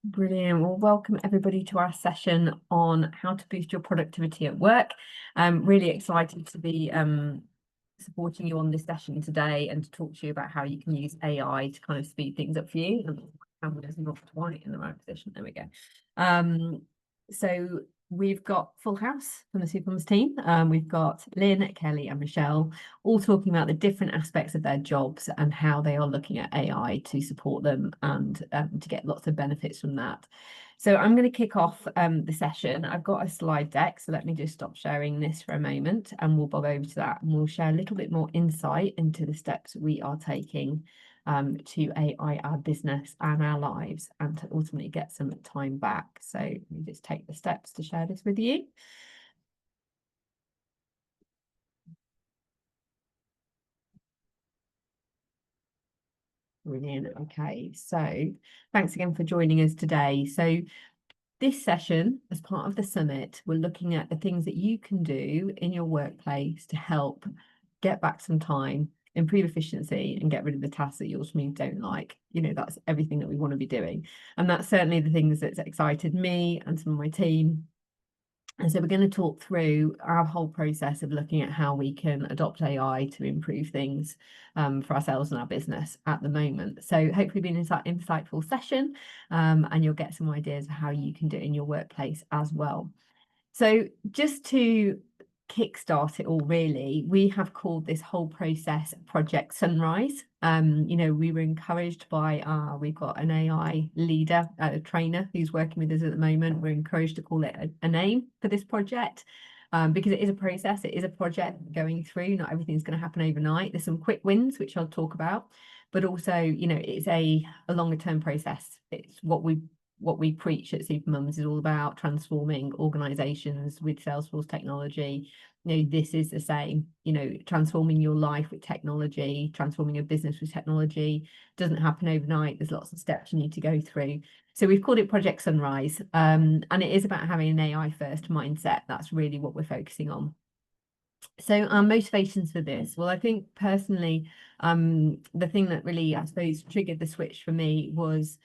Brilliant. Well, welcome everybody to our session on how to boost your productivity at work. I'm really excited to be supporting you on this session today and to talk to you about how you can use AI to kind of speed things up for you. And camera's not quite in the right position. There we go. So we've got full house from the Supermums team. We've got Lyn, Kelly and Michelle all talking about the different aspects of their jobs and how they are looking at AI to support them and to get lots of benefits from that. So I'm going to kick off the session. I've got a slide deck, so let me just stop sharing this for a moment and we'll bob over to that and we'll share a little bit more insight into the steps we are taking to AI our business and our lives and to ultimately get some time back. So let me just take the steps to share this with you. Brilliant. Okay, so thanks again for joining us today. So this session, as part of the summit, we're looking at the things that you can do in your workplace to help get back some time, improve efficiency, and get rid of the tasks that you ultimately don't like. You know, that's everything that we want to be doing. And that's certainly the things that's excited me and some of my team. And so we're going to talk through our whole process of looking at how we can adopt AI to improve things for ourselves and our business at the moment. So hopefully be an insightful session and you'll get some ideas of how you can do it in your workplace as well. So just to kickstart it all, really, we have called this whole process Project Sunrise. We were encouraged by we've got an AI leader, a trainer who's working with us at the moment. We're encouraged to call it a name for this project because it is a process, it is a project going through. Not everything's going to happen overnight. There's some quick wins, which I'll talk about, but also, it's a longer term process. It's what we preach at Supermums is all about transforming organizations with Salesforce technology. This is the same, transforming your life with technology, transforming a business with technology doesn't happen overnight. There's lots of steps you need to go through. So we've called it Project Sunrise, and it is about having an AI first mindset. That's really what we're focusing on. So our motivations for this, well, I think personally, the thing that really, I suppose, triggered the switch for me was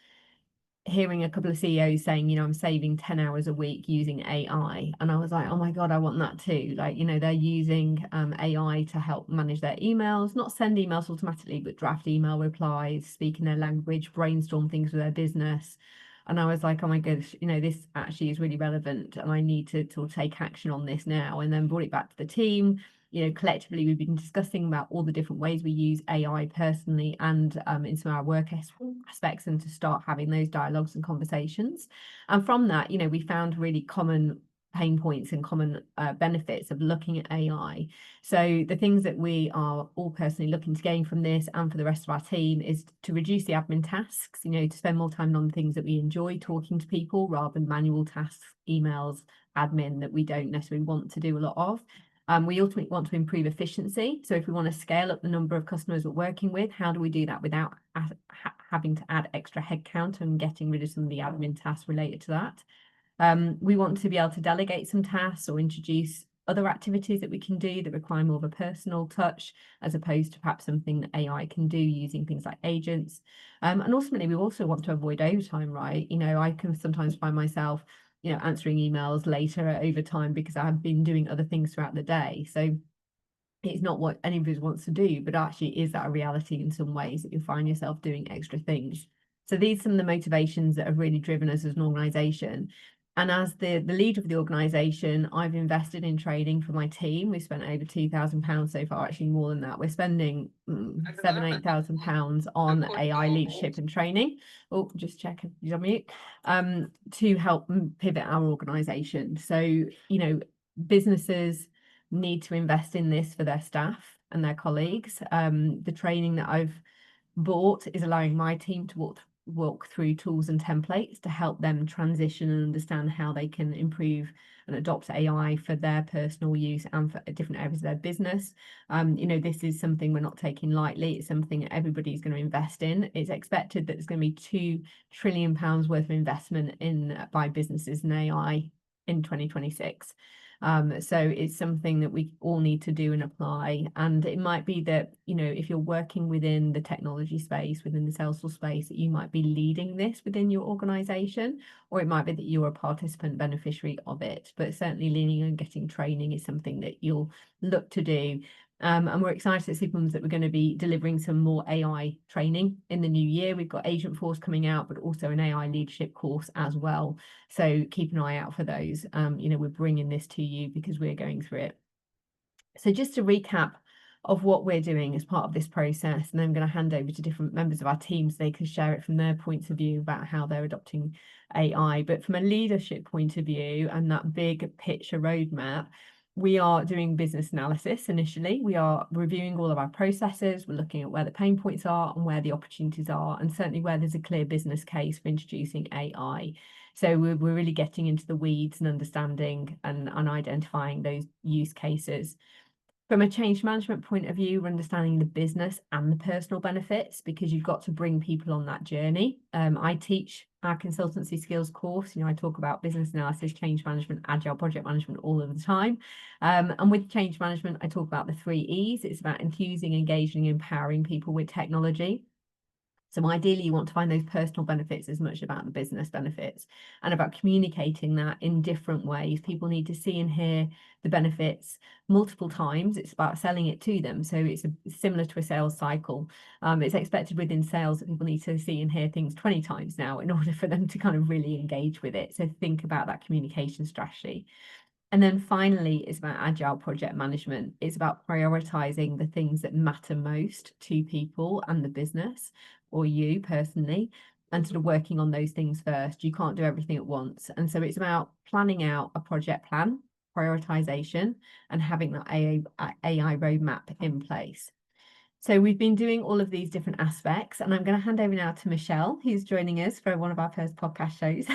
hearing a couple of CEOs saying, I'm saving 10 hours a week using AI. And I was like, oh my God, I want that too. Like, they're using AI to help manage their emails, not send emails automatically, but draft email replies, speak in their language, brainstorm things with their business. And I was like, oh my gosh, this actually is really relevant and I need to sort of take action on this now. And then brought it back to the team. Collectively, we've been discussing about all the different ways we use AI personally and in some of our work aspects, and to start having those dialogues and conversations. And from that, we found really common pain points and common benefits of looking at AI. So the things that we are all personally looking to gain from this and for the rest of our team is to reduce the admin tasks, to spend more time on things that we enjoy, talking to people rather than manual tasks, emails, admin that we don't necessarily want to do a lot of. We ultimately want to improve efficiency. So if we want to scale up the number of customers we're working with, how do we do that without having to add extra headcount and getting rid of some of the admin tasks related to that? We want to be able to delegate some tasks or introduce other activities that we can do that require more of a personal touch, as opposed to perhaps something that AI can do using things like agents. And ultimately, we also want to avoid overtime, right? I can sometimes find myself answering emails later over time because I have been doing other things throughout the day. So it's not what anybody wants to do, but actually is that a reality in some ways that you find yourself doing extra things. So these are some of the motivations that have really driven us as an organisation. And as the leader of the organisation, I've invested in training for my team. We've spent over £2,000 so far, actually more than that. We're spending £7,000-8,000 on AI leadership and training. Oh, just check if you're on mute. To help pivot our organisation. So, businesses need to invest in this for their staff and their colleagues. The training that I've bought is allowing my team to walk through tools and templates to help them transition and understand how they can improve and adopt AI for their personal use and for different areas of their business. This is something we're not taking lightly. It's something that everybody's going to invest in. It's expected that there's going to be £2 trillion worth of investment by businesses in AI in 2026. So it's something that we all need to do and apply. And it might be that, if you're working within the technology space, within the Salesforce space, that you might be leading this within your organization, or it might be that you're a participant beneficiary of it. But certainly leaning and getting training is something that you'll look to do. And we're excited at Supermums that we're going to be delivering some more AI training in the new year. We've got Agent Force coming out, but also an AI leadership course as well. So keep an eye out for those. We're bringing this to you because we're going through it. So just to recap of what we're doing as part of this process, and then I'm going to hand over to different members of our team so they can share it from their points of view about how they're adopting AI. But from a leadership point of view and that big picture roadmap, we are doing business analysis initially. We are reviewing all of our processes. We're looking at where the pain points are and where the opportunities are, and certainly where there's a clear business case for introducing AI. So we're really getting into the weeds and understanding and identifying those use cases. From a change management point of view, we're understanding the business and the personal benefits, because you've got to bring people on that journey. I teach our consultancy skills course. I talk about business analysis, change management, agile project management all of the time. And with change management, I talk about the 3 E's. It's about enthusing, engaging, empowering people with technology. So ideally, you want to find those personal benefits as much about the business benefits, and about communicating that in different ways. People need to see and hear the benefits multiple times. It's about selling it to them. So it's similar to a sales cycle. It's expected within sales that people need to see and hear things 20 times now in order for them to kind of really engage with it. So think about that communication strategy. And then finally, it's about agile project management. It's about prioritizing the things that matter most to people and the business, or you personally, and sort of working on those things first. You can't do everything at once. And so it's about planning out a project plan, prioritization, and having that AI roadmap in place. So we've been doing all of these different aspects, and I'm going to hand over now to Michelle, who's joining us for one of our first podcast shows,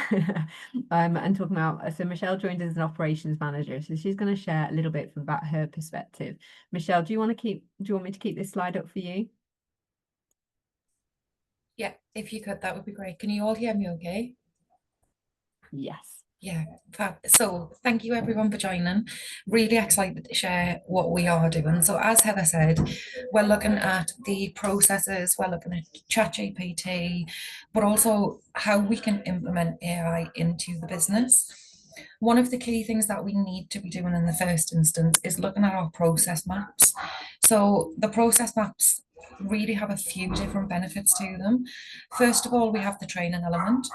and talking about. So Michelle joined as an operations manager, so she's going to share a little bit about her perspective. Michelle, do you want me to keep this slide up for you? Yeah, if you could, that would be great. Can you all hear me okay? Yes. Yeah, fab. So thank you everyone for joining. Really excited to share what we are doing. So as Heather said, we're looking at the processes, we're looking at ChatGPT, but also how we can implement AI into the business. One of the key things that we need to be doing in the first instance is looking at our process maps. So the process maps really have a few different benefits to them. First of all, we have the training element.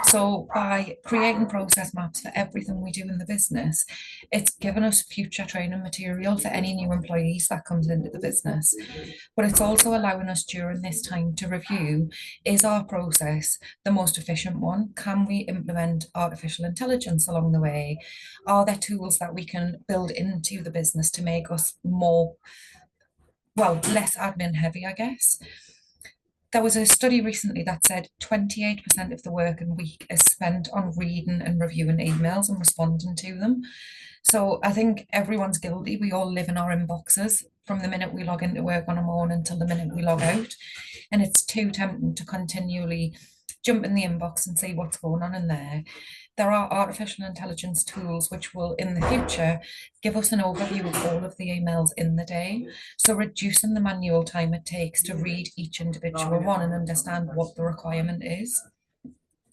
So by creating process maps for everything we do in the business, it's given us future training material for any new employees that comes into the business. But it's also allowing us during this time to review, is our process the most efficient one? Can we implement artificial intelligence along the way? Are there tools that we can build into the business to make us less admin heavy, I guess? There was a study recently that said 28% of the working week is spent on reading and reviewing emails and responding to them. So I think everyone's guilty. We all live in our inboxes from the minute we log into work on a morning till the minute we log out. And it's too tempting to continually jump in the inbox and see what's going on in there. There are artificial intelligence tools which will, in the future, give us an overview of all of the emails in the day. So reducing the manual time it takes to read each individual one and understand what the requirement is.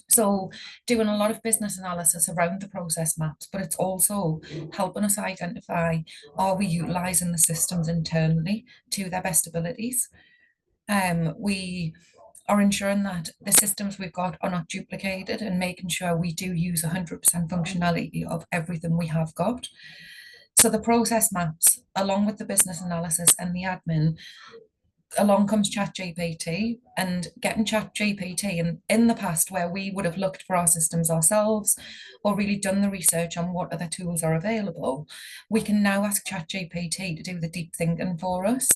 So doing a lot of business analysis around the process maps, but it's also helping us identify, are we utilising the systems internally to their best abilities? We are ensuring that the systems we've got are not duplicated and making sure we do use 100% functionality of everything we have got. So the process maps, along with the business analysis and the admin, along comes ChatGPT, and getting ChatGPT in the past, where we would have looked for our systems ourselves or really done the research on what other tools are available, we can now ask ChatGPT to do the deep thinking for us,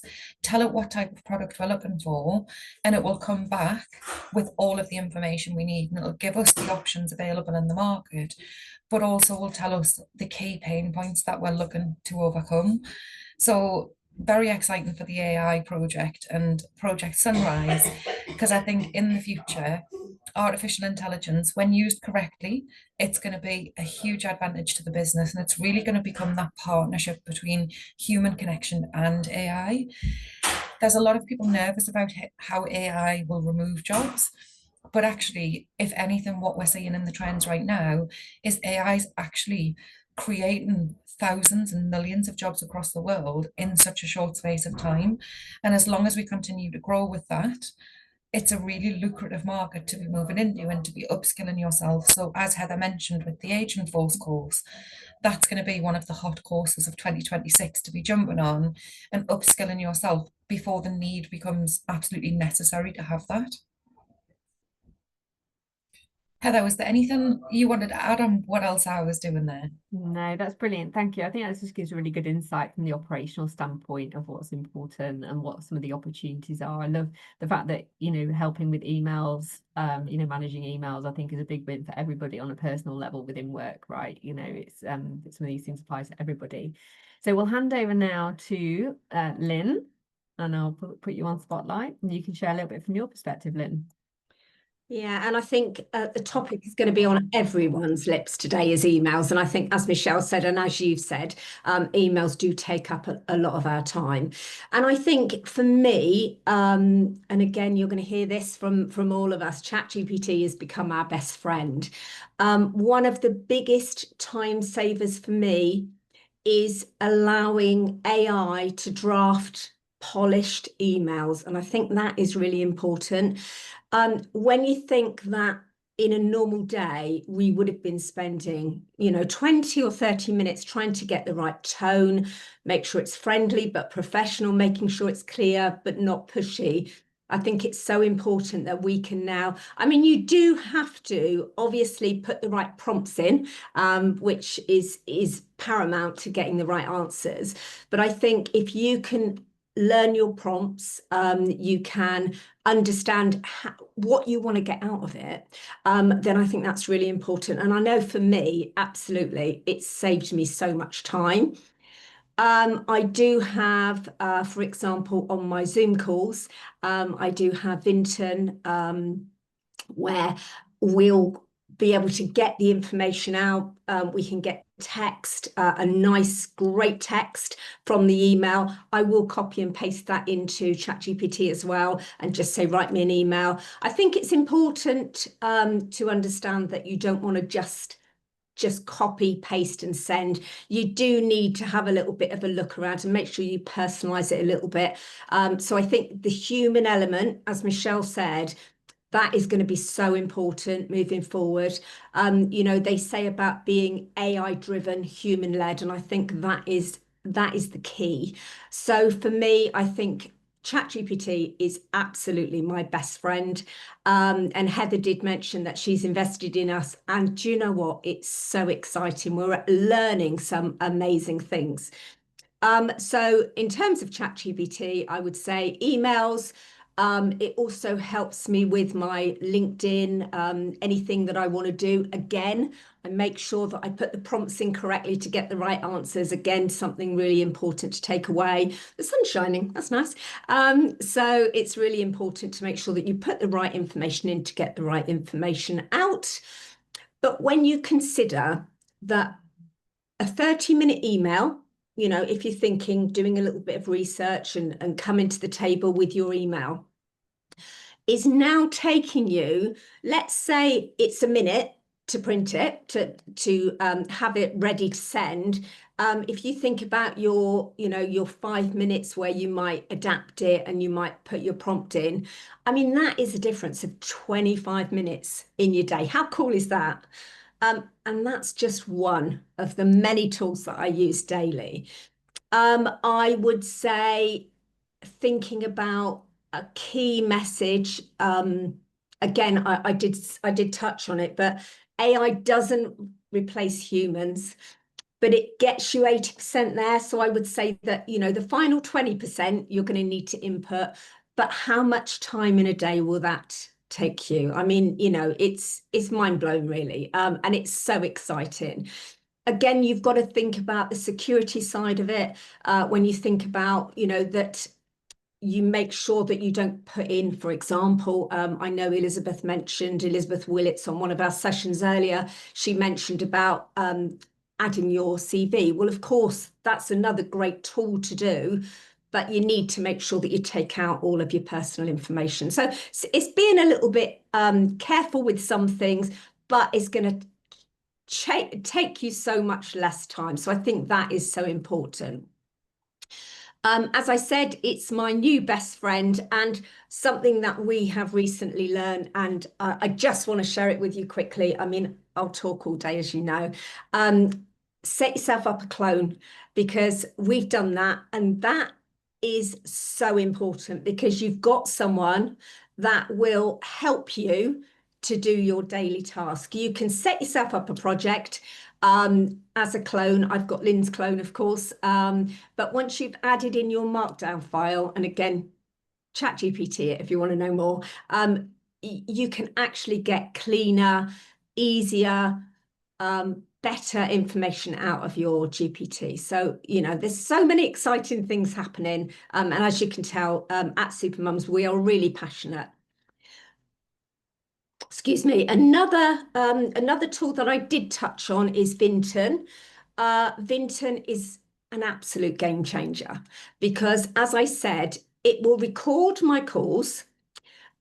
tell it what type of product we're looking for, and it will come back with all of the information we need, and it'll give us the options available in the market, but also will tell us the key pain points that we're looking to overcome. So very exciting for the AI project and Project Sunrise, because I think in the future, artificial intelligence, when used correctly, it's going to be a huge advantage to the business, and it's really going to become that partnership between human connection and AI. There's a lot of people nervous about how AI will remove jobs. But actually, if anything, what we're seeing in the trends right now is AI is actually creating thousands and millions of jobs across the world in such a short space of time. And as long as we continue to grow with that, it's a really lucrative market to be moving into and to be upskilling yourself. So, as Heather mentioned with the Agent Force course, that's going to be one of the hot courses of 2026 to be jumping on and upskilling yourself before the need becomes absolutely necessary to have that. Heather, was there anything you wanted to add on what else I was doing there? No, that's brilliant. Thank you. I think that just gives a really good insight from the operational standpoint of what's important and what some of the opportunities are. I love the fact that, helping with emails, managing emails, I think is a big win for everybody on a personal level within work, right? It's some of these things applies to everybody. So we'll hand over now to Lyn, and I'll put you on spotlight, and you can share a little bit from your perspective, Lyn. Yeah, and I think the topic is going to be on everyone's lips today is emails. And I think, as Michelle said, and as you've said, emails do take up a lot of our time. And I think for me, and again, you're going to hear this from all of us, ChatGPT has become our best friend. One of the biggest time savers for me is allowing AI to draft polished emails. And I think that is really important. When you think that in a normal day, we would have been spending, 20 or 30 minutes trying to get the right tone, make sure it's friendly but professional, making sure it's clear but not pushy. I think it's so important that we can now, you do have to obviously put the right prompts in, which is paramount to getting the right answers. But I think if you can learn your prompts, you can understand what you want to get out of it, then I think that's really important. And I know for me, absolutely, it's saved me so much time. I do have, for example, on my Zoom calls, I do have Vinton, where we'll be able to get the information out. We can get text, a nice, great text from the email. I will copy and paste that into ChatGPT as well and just say, write me an email. I think it's important to understand that you don't want to just copy, paste and send. You do need to have a little bit of a look around and make sure you personalize it a little bit. So I think the human element, as Michelle said, that is going to be so important moving forward. They say about being AI driven, human led, and I think that is the key. So for me, I think ChatGPT is absolutely my best friend. And Heather did mention that she's invested in us. And do you know what? It's so exciting. We're learning some amazing things. So in terms of ChatGPT, I would say emails. It also helps me with my LinkedIn, anything that I want to do. Again, I make sure that I put the prompts in correctly to get the right answers. Again, something really important to take away. The sun's shining, that's nice. So it's really important to make sure that you put the right information in to get the right information out. But when you consider that a 30-minute email, if you're thinking doing a little bit of research and coming to the table with your email, is now taking you, let's say it's a minute to print it, to have it ready to send. If you think about your 5 minutes where you might adapt it and you might put your prompt in, that is a difference of 25 minutes in your day. How cool is that? And that's just one of the many tools that I use daily. I would say thinking about a key message. Again, I did touch on it, but AI doesn't replace humans, but it gets you 80% there. So I would say that, the final 20% you're going to need to input, but how much time in a day will that take you? It's mind-blowing really. And it's so exciting. Again, you've got to think about the security side of it. When you think about, that you make sure that you don't put in, for example, I know Elizabeth Willits on one of our sessions earlier, she mentioned about adding your CV. Well, of course, that's another great tool to do, but you need to make sure that you take out all of your personal information. So it's being a little bit careful with some things, but it's going to take you so much less time. So I think that is so important. As I said, it's my new best friend and something that we have recently learned, and I just want to share it with you quickly. I mean, I'll talk all day, as you know. Set yourself up a clone, because we've done that, and that is so important, because you've got someone that will help you to do your daily task. You can set yourself up a project as a clone. I've got Lyn's clone, of course, but once you've added in your markdown file, and again, ChatGPT it if you want to know more, you can actually get cleaner, easier, better information out of your GPT. So, you know, there's so many exciting things happening. And as you can tell, at Supermums, we are really passionate. Excuse me. Another tool that I did touch on is Vinton. Vinton is an absolute game changer, because, as I said, it will record my calls.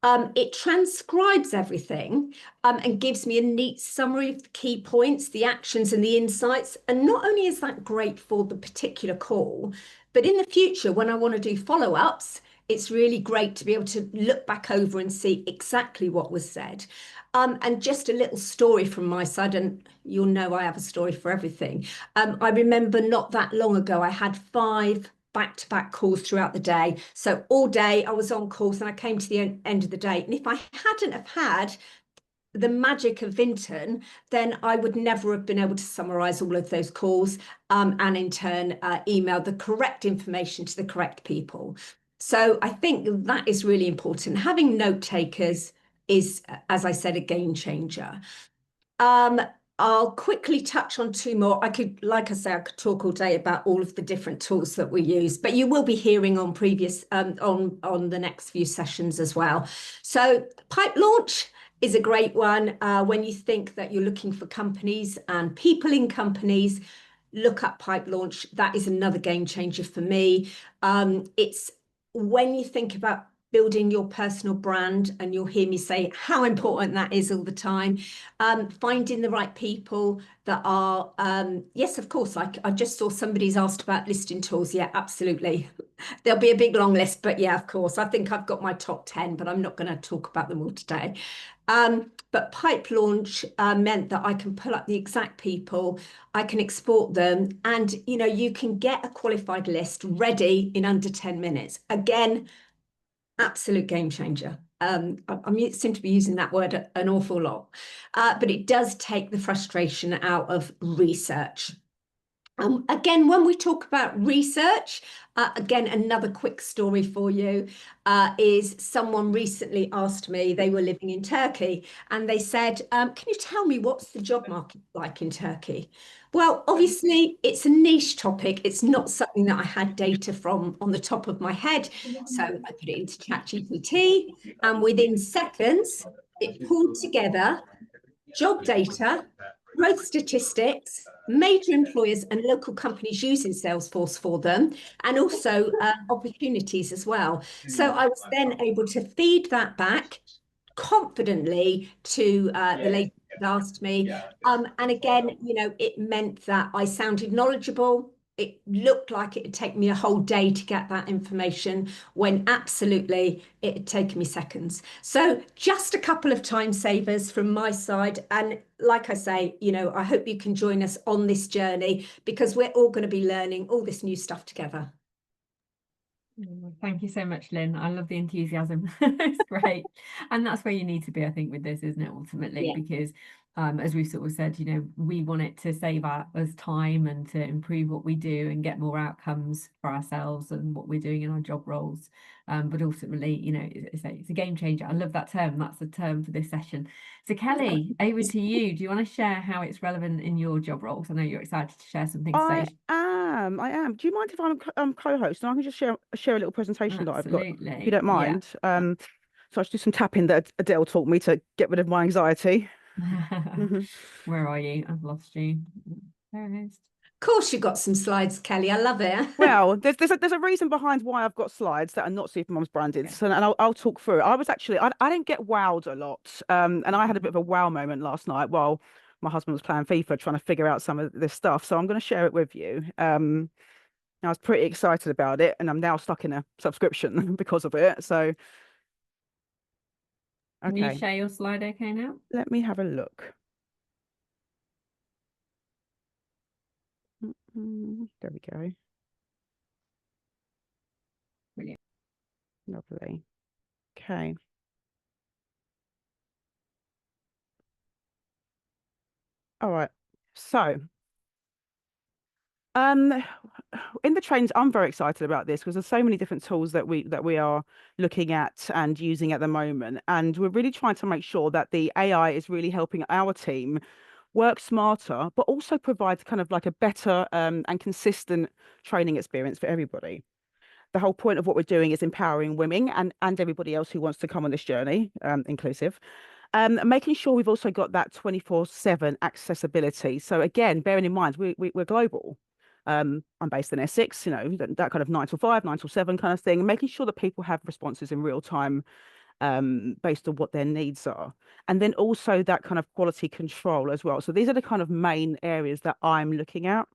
It transcribes everything and gives me a neat summary of the key points, the actions and the insights. And not only is that great for the particular call, but in the future, when I want to do follow-ups, it's really great to be able to look back over and see exactly what was said. And just a little story from my side, and you'll know I have a story for everything. I remember not that long ago, I had 5 back-to-back calls throughout the day. So all day I was on calls, and I came to the end of the day. And if I hadn't have had the magic of Vinton, then I would never have been able to summarize all of those calls and in turn email the correct information to the correct people. So I think that is really important. Having note takers is, as I said, a game changer. I'll quickly touch on 2 more. Like I say, I could talk all day about all of the different tools that we use, but you will be hearing on previous on the next few sessions as well. So Pipelaunch is a great one. When you think that you're looking for companies and people in companies, look up Pipelaunch. That is another game changer for me. It's when you think about building your personal brand, and you'll hear me say how important that is all the time, finding the right people that are, yes, of course, I just saw somebody's asked about listing tools. Yeah, absolutely. There'll be a big long list, but yeah, of course, I think I've got my top 10, but I'm not going to talk about them all today. But Pipelaunch meant that I can pull up the exact people, I can export them, and you know, you can get a qualified list ready in under 10 minutes. Again, absolute game changer. I seem to be using that word an awful lot, but it does take the frustration out of research. Again, when we talk about research, again, another quick story for you is someone recently asked me, they were living in Turkey, and they said, can you tell me what's the job market like in Turkey? Well, obviously, it's a niche topic. It's not something that I had data from on the top of my head. So I put it into ChatGPT, and within seconds, it pulled together job data, growth statistics, major employers and local companies using Salesforce for them, and also opportunities as well. So I was then able to feed that back confidently to the lady that asked me. And again, you know, it meant that I sounded knowledgeable. It looked like it'd take me a whole day to get that information, when absolutely it had taken me seconds. So just a couple of time savers from my side. And like I say, you know, I hope you can join us on this journey, because we're all going to be learning all this new stuff together. Thank you so much, Lyn. I love the enthusiasm. It's great. And that's where you need to be, I think, with this, isn't it, ultimately? Yeah. Because as we've sort of said, we want it to save us time and to improve what we do and get more outcomes for ourselves and what we're doing in our job roles. But ultimately, it's a game changer. I love that term. That's the term for this session. So Kelly, over to you. Do you want to share how it's relevant in your job roles? I know you're excited to share some things today. I am. Do you mind if I'm co-host and I can just share a little presentation that I've got, if you don't mind? Yeah. So I just do some tapping that Adele taught me to get rid of my anxiety. Where are you? I've lost you. There it is. Of course, you've got some slides, Kelly. I love it. Well, there's a reason behind why I've got slides that are not Supermums branded. Okay. So, and I'll talk through it. I didn't get wowed a lot. And I had a bit of a wow moment last night while my husband was playing FIFA, trying to figure out some of this stuff. So I'm going to share it with you. I was pretty excited about it, and I'm now stuck in a subscription because of it. So, Can you okay, share your slide okay now? let me have a look. There we go. Brilliant. Lovely. Okay. All right. So, in the trains, I'm very excited about this because there's so many different tools that we are looking at and using at the moment, and we're really trying to make sure that the AI is really helping our team work smarter, but also provide kind of like a better and consistent training experience for everybody. The whole point of what we're doing is empowering women and everybody else who wants to come on this journey, inclusive. Making sure we've also got that 24/7 accessibility. So again, bearing in mind we're global. I'm based in Essex, that kind of 9 to 5, 9 to 7 kind of thing, making sure that people have responses in real time based on what their needs are. And then also that kind of quality control as well. So these are the kind of main areas that I'm looking at.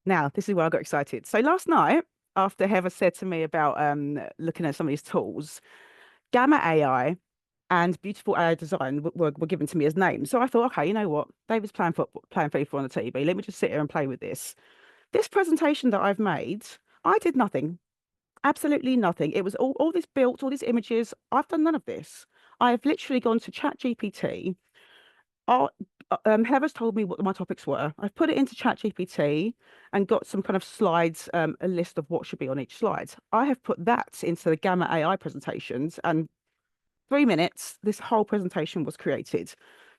Now, this is where I got excited. So last night, after Heather said to me about looking at some of these tools, Gamma AI and Beautiful AI Design were given to me as names. So I thought, okay, you know what? David's playing FIFA on the TV. Let me just sit here and play with this. This presentation that I've made, I did nothing. Absolutely nothing. It was all this built, all these images. I've done none of this. I have literally gone to ChatGPT. Heather's told me what my topics were. I've put it into ChatGPT and got some kind of slides, a list of what should be on each slide. I have put that into the Gamma AI presentations, and 3 minutes, this whole presentation was created.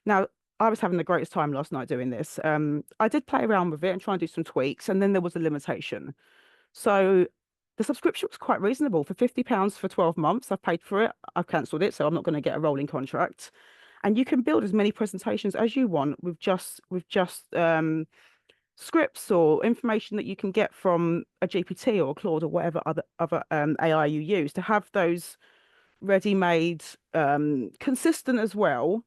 Now, I was having the greatest time last night doing this. I did play around with it and try and do some tweaks, and then there was a limitation. So the subscription was quite reasonable for £50 for 12 months. I've paid for it. I've cancelled it, so I'm not going to get a rolling contract. And you can build as many presentations as you want with just scripts or information that you can get from a GPT or Claude or whatever other AI you use to have those ready-made, consistent as well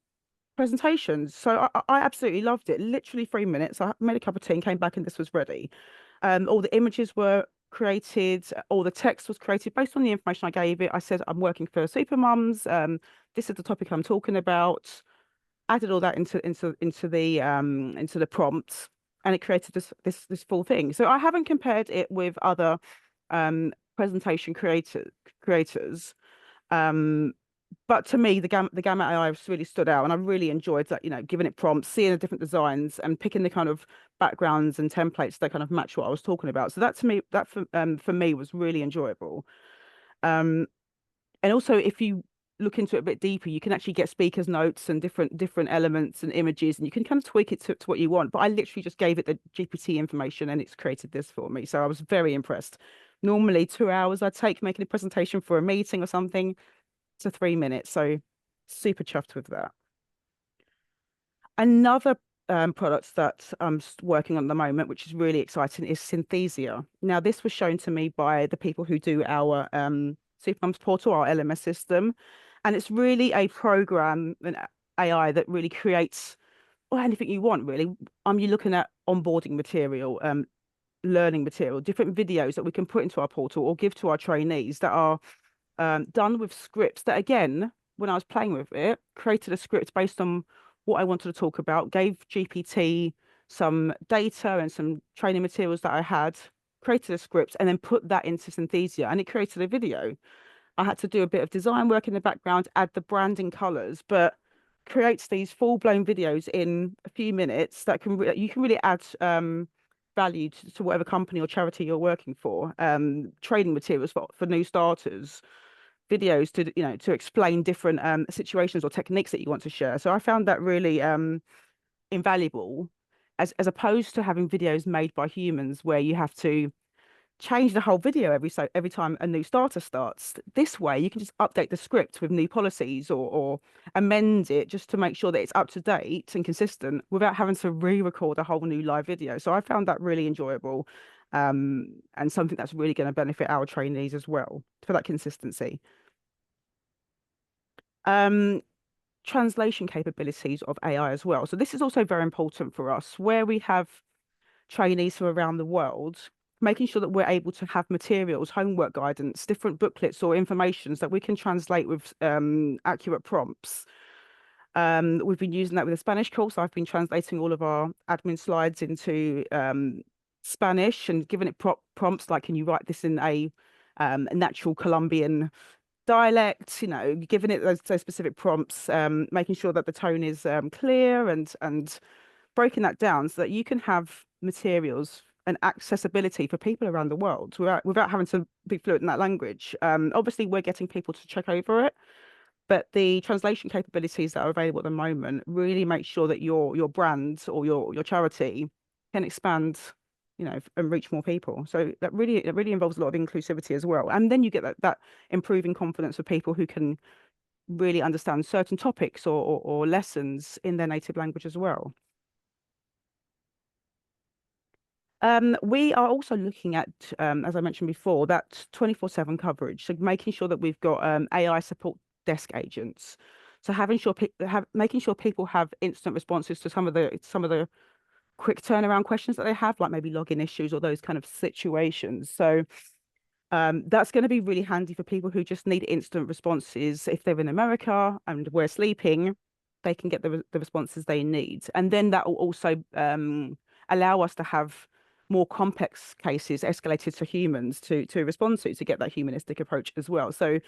presentations. So I absolutely loved it. Literally 3 minutes. I made a cup of tea and came back and this was ready. All the images were created, all the text was created based on the information I gave it. I said, I'm working for Supermums. This is the topic I'm talking about. Added all that into the prompts, and it created this full thing. So I haven't compared it with other presentation creators. But to me, the Gamma AI really stood out, and I really enjoyed that, giving it prompts, seeing the different designs and picking the kind of backgrounds and templates that kind of match what I was talking about. So that to me, for me was really enjoyable. And also if you look into it a bit deeper, you can actually get speakers notes and different elements and images, and you can kind of tweak it to what you want. But I literally just gave it the GPT information and it's created this for me. So I was very impressed. Normally 2 hours I'd take making a presentation for a meeting or something to 3 minutes. So super chuffed with that. Another product that I'm working on at the moment, which is really exciting, is Synthesia. Now, this was shown to me by the people who do our Supermums portal, our LMS system. And it's really a program, an AI that really creates anything you want, really. You're looking at onboarding material, learning material, different videos that we can put into our portal or give to our trainees that are done with scripts that, again, when I was playing with it, created a script based on what I wanted to talk about, gave GPT some data and some training materials that I had, created a script, and then put that into Synthesia, and it created a video. I had to do a bit of design work in the background, add the branding colors, but creates these full-blown videos in a few minutes that you can really add value to whatever company or charity you're working for. Training materials for new starters, videos to explain different situations or techniques that you want to share. So I found that really invaluable, as opposed to having videos made by humans where you have to change the whole video every time a new starter starts. This way you can just update the script with new policies or amend it just to make sure that it's up to date and consistent without having to re-record a whole new live video. So I found that really enjoyable, and something that's really going to benefit our trainees as well for that consistency. Translation capabilities of AI as well. So this is also very important for us, where we have trainees from around the world, making sure that we're able to have materials, homework guidance, different booklets or informations that we can translate with accurate prompts. We've been using that with the Spanish course. I've been translating all of our admin slides into Spanish and giving it prompts like, can you write this in a natural Colombian dialect, giving it those specific prompts, making sure that the tone is clear and breaking that down so that you can have materials and accessibility for people around the world without having to be fluent in that language. Obviously, we're getting people to check over it, but the translation capabilities that are available at the moment really make sure that your brand or your charity can expand, and reach more people. So it really involves a lot of inclusivity as well. And then you get that improving confidence of people who can really understand certain topics or lessons in their native language as well. We are also looking at, as I mentioned before, that 24/7 coverage. So making sure that we've got AI support desk agents. So making sure people have instant responses to some of the quick turnaround questions that they have, like maybe login issues or those kind of situations. So that's going to be really handy for people who just need instant responses. If they're in America and we're sleeping, they can get the responses they need. And then that will also allow us to have more complex cases escalated to humans to respond to get that humanistic approach as well. So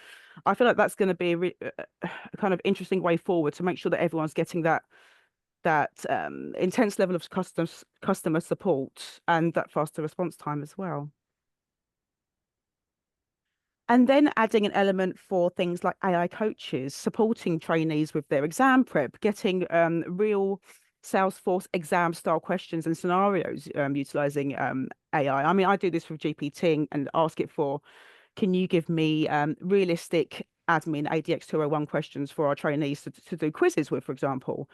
I feel like that's going to be a kind of interesting way forward to make sure that everyone's getting that intense level of customer support and that faster response time as well. And then adding an element for things like AI coaches, supporting trainees with their exam prep, getting real Salesforce exam style questions and scenarios utilizing AI. I mean, I do this with GPT and ask it for, can you give me realistic admin ADX 201 questions for our trainees to do quizzes with, for example.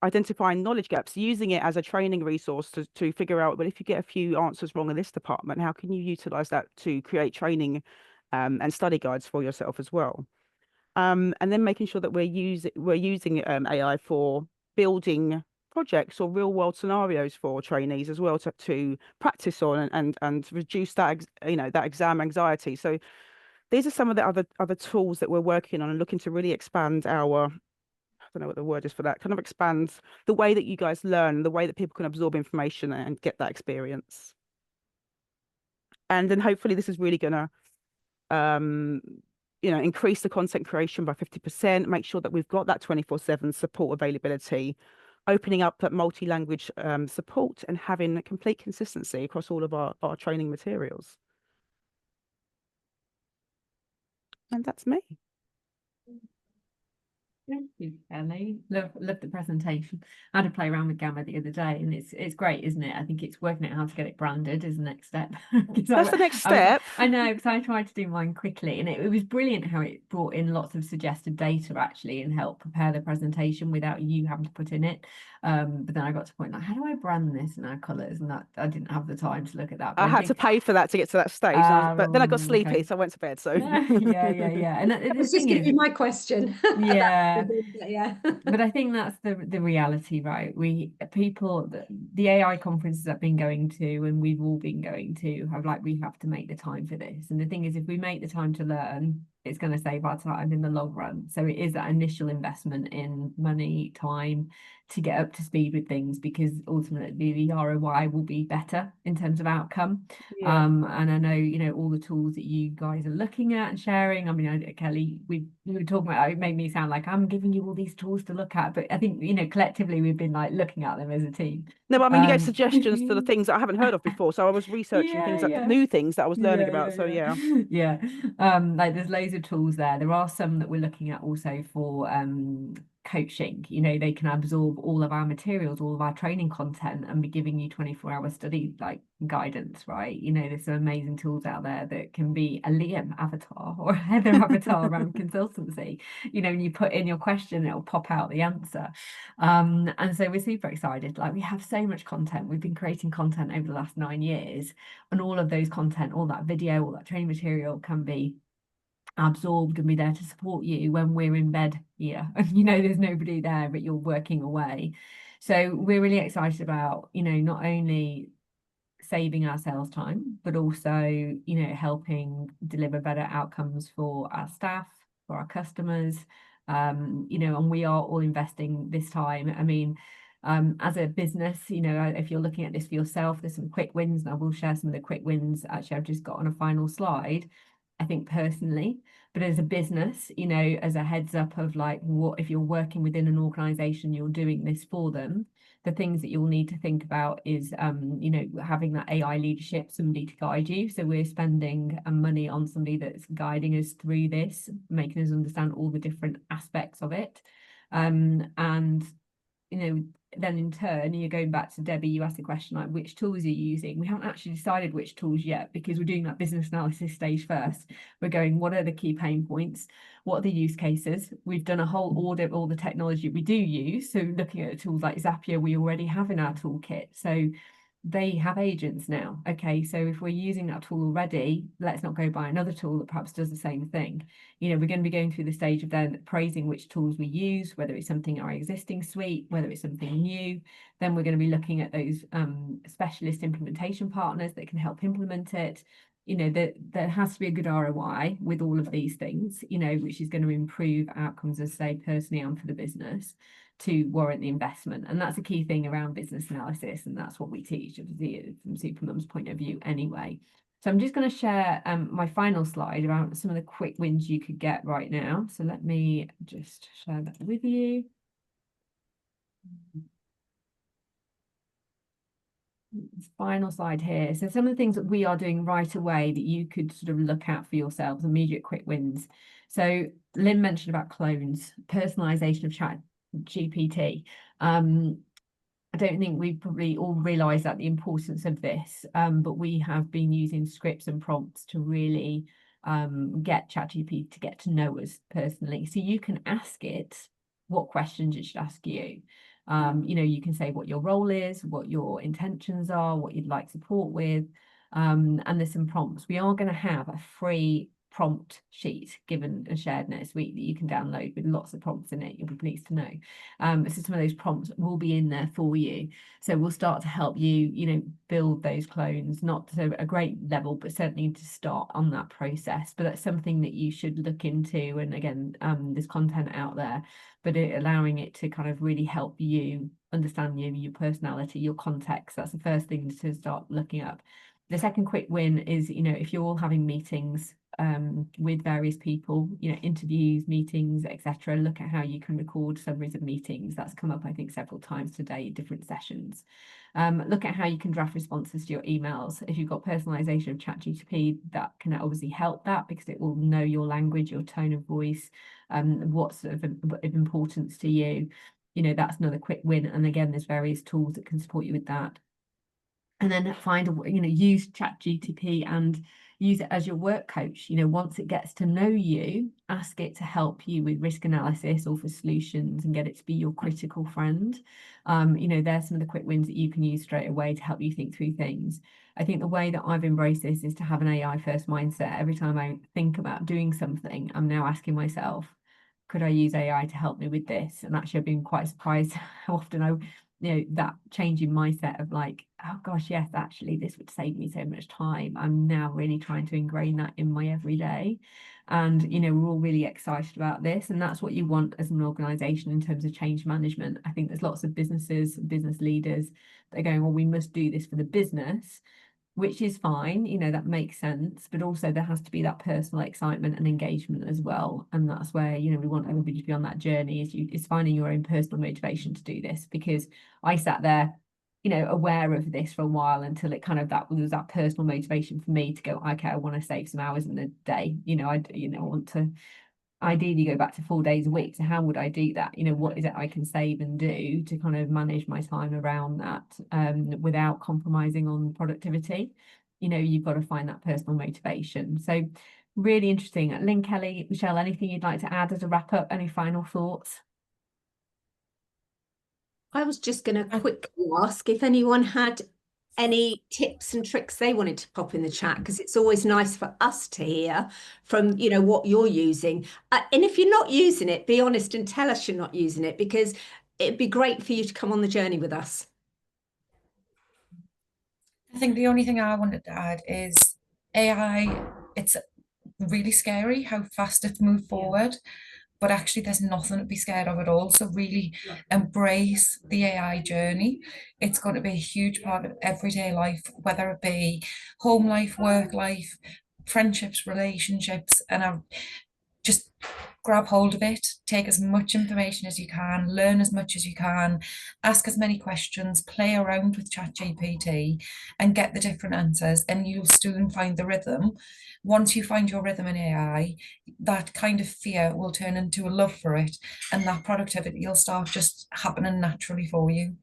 Identifying knowledge gaps, using it as a training resource to figure out, well, if you get a few answers wrong in this department, how can you utilize that to create training and study guides for yourself as well. And then making sure that we're using AI for building projects or real world scenarios for trainees as well to practice on and reduce that that exam anxiety. So these are some of the other tools that we're working on and looking to really expand our, I don't know what the word is for that, kind of expands the way that you guys learn, the way that people can absorb information and get that experience. And then hopefully this is really going to increase the content creation by 50%, make sure that we've got that 24/7 support availability, opening up that multi-language support and having complete consistency across all of our training materials. And that's me. Thank you, Kelly. Love the presentation. I had to play around with Gamma the other day, and it's great, isn't it? I think it's working out how to get it branded is the next step. That's the next step. I know, because I tried to do mine quickly, and it was brilliant how it brought in lots of suggested data actually and helped prepare the presentation without you having to put in it. But then I got to the point like, how do I brand this and add colours? And that I didn't have the time to look at that. But I had to pay for that to get to that stage, but then I got sleepy, okay. so I went to bed. So yeah. And that was just going to be my question. Yeah. Yeah. But I think that's the reality, right? The AI conferences I've been going to and we've all been going to we have to make the time for this. And the thing is, if we make the time to learn, it's going to save our time in the long run. So it is that initial investment in money, time to get up to speed with things, because ultimately the ROI will be better in terms of outcome. Yeah. And I know, you know, all the tools that you guys are looking at and sharing. I mean, Kelly, we were talking about, it made me sound like I'm giving you all these tools to look at, but I think, you know, collectively we've been like looking at them as a team. No, but I mean, you get suggestions for the things that I haven't heard of before. So I was researching things that new things that I was learning about. So yeah. Yeah. Like there's loads of tools there. There are some that we're looking at also for coaching. You know, they can absorb all of our materials, all of our training content, and be giving you 24-hour study like guidance, right? You know, there's some amazing tools out there that can be a Liam avatar or a Heather avatar around consultancy. You know, when you put in your question, it'll pop out the answer. And so we're super excited. Like, we have so much content. We've been creating content over the last 9 years, and all of those content, all that video, all that training material can be absorbed and be there to support you when we're in bed here. And you know, there's nobody there, but you're working away. So we're really excited about, you know, not only saving ourselves time, but also, you know, helping deliver better outcomes for our staff, for our customers. You know, and we are all investing this time. I mean, as a business, you know, if you're looking at this for yourself, there's some quick wins, and I will share some of the quick wins. Actually, I've just got on a final slide, I think personally, but as a business, you know, as a heads up of like, what if you're working within an organization, you're doing this for them, the things that you'll need to think about is, you know, having that AI leadership, somebody to guide you. So we're spending money on somebody that's guiding us through this, making us understand all the different aspects of it. And, you know, then in turn, you're going back to Debbie, you asked a question like, which tools are you using? We haven't actually decided which tools yet, because we're doing that business analysis stage first. We're going, what are the key pain points? What are the use cases? We've done a whole audit of all the technology we do use. So looking at tools like Zapier, we already have in our toolkit. So they have agents now. Okay, so if we're using that tool already, let's not go buy another tool that perhaps does the same thing. You know, we're going to be going through the stage of then praising which tools we use, whether it's something in our existing suite, whether it's something new. Then we're going to be looking at those specialist implementation partners that can help implement it. You know, there has to be a good ROI with all of these things, you know, which is going to improve outcomes, as I say, personally and for the business, to warrant the investment. And that's a key thing around business analysis, and that's what we teach from Supermums' point of view anyway. So I'm just going to share my final slide about some of the quick wins you could get right now. So let me just share that with you. Final slide here. So some of the things that we are doing right away that you could sort of look at for yourselves, immediate quick wins. So Lyn mentioned about clones, personalization of ChatGPT. I don't think we probably all realise that the importance of this, but we have been using scripts and prompts to really get ChatGPT to get to know us personally. So you can ask it what questions it should ask you. You know, you can say what your role is, what your intentions are, what you'd like support with, and there's some prompts. We are going to have a free prompt sheet given and shared next week that you can download with lots of prompts in it. You'll be pleased to know. So some of those prompts will be in there for you. So we'll start to help you, you know, build those clones, not to a great level, but certainly to start on that process. But that's something that you should look into. And again, there's content out there, but allowing it to kind of really help you understand you, your personality, your context. That's the first thing to start looking up. The second quick win is, you know, if you're all having meetings with various people, you know, interviews, meetings, etc., look at how you can record summaries of meetings. That's come up, I think, several times today, different sessions. Look at how you can draft responses to your emails. If you've got personalization of ChatGPT, that can obviously help that, because it will know your language, your tone of voice, what's of importance to you. You know, that's another quick win. And again, there's various tools that can support you with that. And then find a, you know, use ChatGPT and use it as your work coach. You know, once it gets to know you, ask it to help you with risk analysis or for solutions, and get it to be your critical friend. You know, there's some of the quick wins that you can use straight away to help you think through things. I think the way that I've embraced this is to have an AI first mindset. Every time I think about doing something, I'm now asking myself, could I use AI to help me with this? And actually, I've been quite surprised how often that change in mindset of like, oh gosh, yes, actually this would save me so much time. I'm now really trying to ingrain that in my everyday. And we're all really excited about this, and that's what you want as an organization in terms of change management. I think there's lots of business leaders that are going, well, we must do this for the business, which is fine, that makes sense, but also there has to be that personal excitement and engagement as well. And that's where, we want everybody to be on that journey, is finding your own personal motivation to do this. Because I sat there, aware of this for a while until it kind of, that was that personal motivation for me to go, okay, I want to save some hours in the day. I want to ideally go back to 4 days a week. So how would I do that? What is it I can save and do to kind of manage my time around that, without compromising on productivity? You've got to find that personal motivation. So really interesting. Lyn, Kelly, Michelle, anything you'd like to add as a wrap up? Any final thoughts? I was just going to quickly ask if anyone had any tips and tricks they wanted to pop in the chat, because it's always nice for us to hear from, what you're using. And if you're not using it, be honest and tell us you're not using it, because it'd be great for you to come on the journey with us. I think the only thing I wanted to add is AI, it's really scary how fast it's moved forward, but actually there's nothing to be scared of at all. So really embrace the AI journey. It's going to be a huge part of everyday life, whether it be home life, work life, friendships, relationships, and just grab hold of it, take as much information as you can, learn as much as you can, ask as many questions, play around with ChatGPT and get the different answers, and you'll soon find the rhythm. Once you find your rhythm in AI, that kind of fear will turn into a love for it, and that productivity will start just happening naturally for you.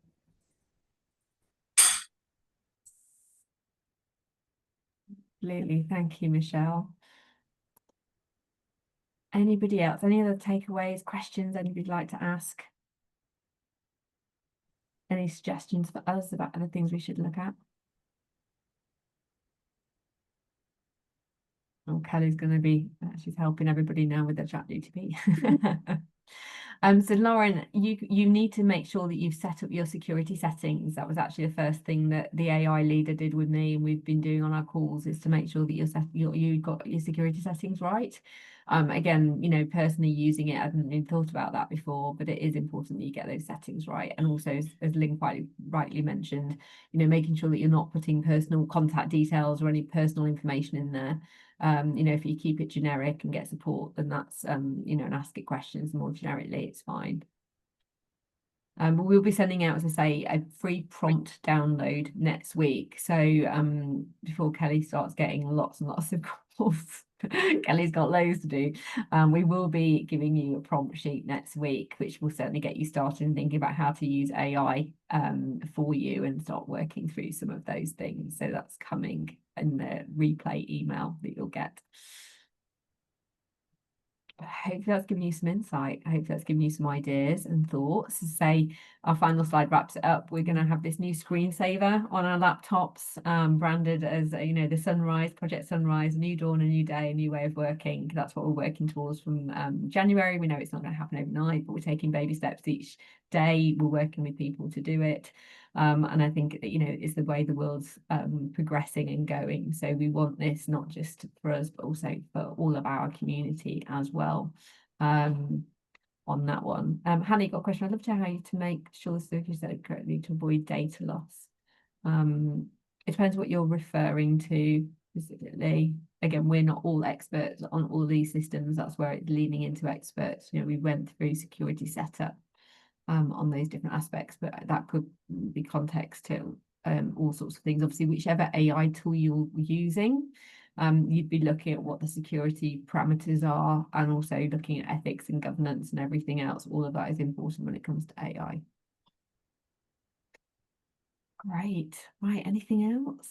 Absolutely. Thank you, Michelle. Anybody else? Any other takeaways, questions anybody'd like to ask? Any suggestions for us about other things we should look at? Oh, Kelly's going to be, she's helping everybody now with the ChatGPT. So Lauren, you need to make sure that you've set up your security settings. That was actually the first thing that the AI leader did with me, and we've been doing on our calls, is to make sure that you've got your security settings right. Again, personally using it, I hadn't even thought about that before, but it is important that you get those settings right. And also, as Lyn quite rightly mentioned, making sure that you're not putting personal contact details or any personal information in there. If you keep it generic and get support, then that's and ask it questions more generically, it's fine. But we'll be sending out, as I say, a free prompt download next week. So before Kelly starts getting lots and lots of calls, Kelly's got loads to do. We will be giving you a prompt sheet next week, which will certainly get you started in thinking about how to use AI for you and start working through some of those things. So that's coming in the replay email that you'll get. I hope that's given you some insight. I hope that's given you some ideas and thoughts. To say, our final slide wraps it up. We're going to have this new screensaver on our laptops, branded as the Sunrise, Project Sunrise, a new dawn, a new day, a new way of working. That's what we're working towards from January. We know it's not going to happen overnight, but we're taking baby steps each day. We're working with people to do it. And I think it's the way the world's progressing and going. So we want this not just for us, but also for all of our community as well. On that one, Hannah, you got a question. I'd love to know how you to make sure the search is set correctly to avoid data loss. It depends what you're referring to specifically. Again, we're not all experts on all these systems. That's where it's leaning into experts. We went through security setup on those different aspects, but that could be context to all sorts of things. Obviously, whichever AI tool you're using, you'd be looking at what the security parameters are, and also looking at ethics and governance and everything else. All of that is important when it comes to AI. Great. Right, anything else?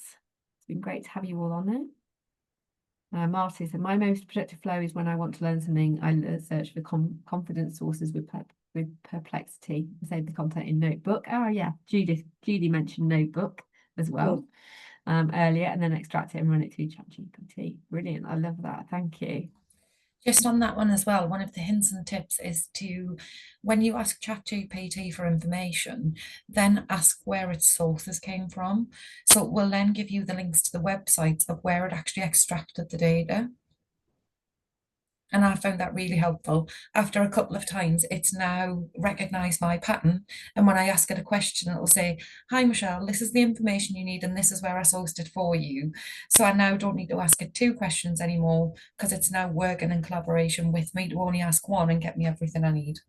It's been great to have you all on there. Marty said, my most productive flow is when I want to learn something, I search for confidence sources with Perplexity, save the content in Notebook. Oh yeah, Judy mentioned Notebook as well earlier, and then extract it and run it through ChatGPT. Brilliant, I love that. Thank you. Just on that one as well, one of the hints and tips is to, when you ask ChatGPT for information, then ask where its sources came from. So it will then give you the links to the websites of where it actually extracted the data. And I found that really helpful. After a couple of times, it's now recognized my pattern. And when I ask it a question, it'll say, "Hi, Michelle, this is the information you need, and this is where I sourced it for you." So I now don't need to ask it 2 questions anymore, because it's now working in collaboration with me to only ask 1 and get me everything I need.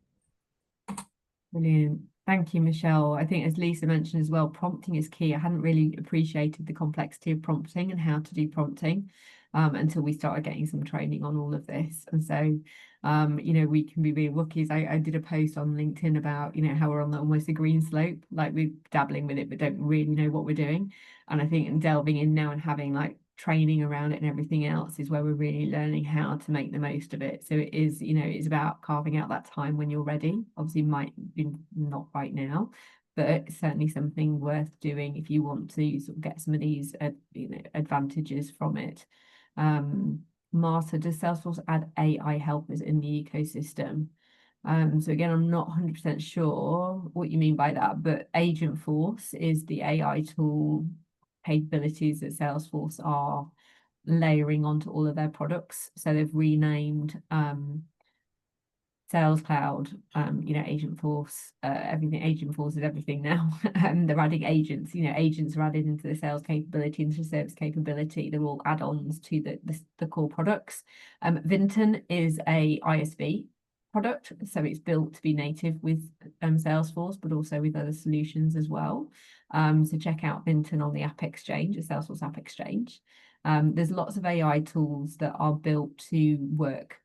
Brilliant. Thank you, Michelle. I think, as Lisa mentioned as well, prompting is key. I hadn't really appreciated the complexity of prompting and how to do prompting until we started getting some training on all of this. And so, you know, we can be really rookies. I did a post on LinkedIn about, you know, how we're on almost a green slope, like we're dabbling with it, but don't really know what we're doing. And I think delving in now and having like training around it and everything else is where we're really learning how to make the most of it. So it is, you know, it's about carving out that time when you're ready. Obviously might be not right now, but certainly something worth doing if you want to sort of get some of these you know, advantages from it. Martha, does Salesforce add AI helpers in the ecosystem? So again, I'm not 100% sure what you mean by that, but Agentforce is the AI tool capabilities that Salesforce are layering onto all of their products. So they've renamed Sales Cloud, you know, Agentforce, everything. Agentforce is everything now. They're adding agents, you know, agents are added into the sales capability, into the service capability. They're all add-ons to the core products. Vinton is a ISV product, so it's built to be native with Salesforce, but also with other solutions as well. So check out Vinton on the App Exchange, the Salesforce App Exchange. There's lots of AI tools that are built to work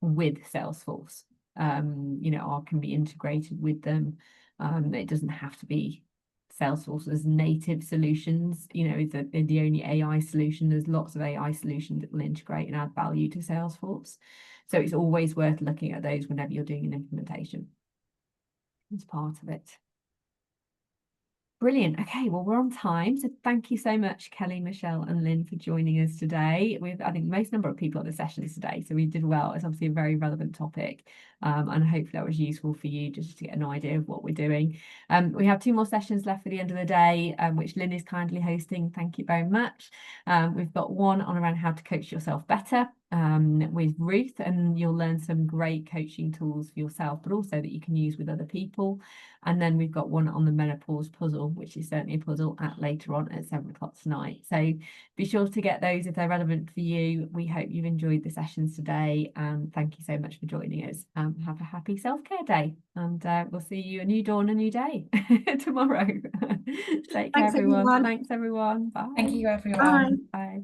with Salesforce, you know, or can be integrated with them. It doesn't have to be Salesforce's native solutions, you know, is the only AI solution. There's lots of AI solutions that will integrate and add value to Salesforce. So it's always worth looking at those whenever you're doing an implementation as part of it. Brilliant. Okay, well, we're on time. So thank you so much, Kelly, Michelle, and Lynn, for joining us today. We've, I think, the most number of people at the sessions today. So we did well. It's obviously a very relevant topic. And hopefully that was useful for you just to get an idea of what we're doing. We have 2 more sessions left for the end of the day, which Lynn is kindly hosting. Thank you very much. We've got one on around how to coach yourself better with Ruth, and you'll learn some great coaching tools for yourself, but also that you can use with other people. And then we've got one on the menopause puzzle, which is certainly a puzzle at later on at 7 o'clock tonight. So be sure to get those if they're relevant for you. We hope you've enjoyed the sessions today, and thank you so much for joining us. Have a happy self-care day, and we'll see you a new dawn, a new day tomorrow. Take care, everyone. Thanks, everyone. Bye. Thank you, everyone. Bye.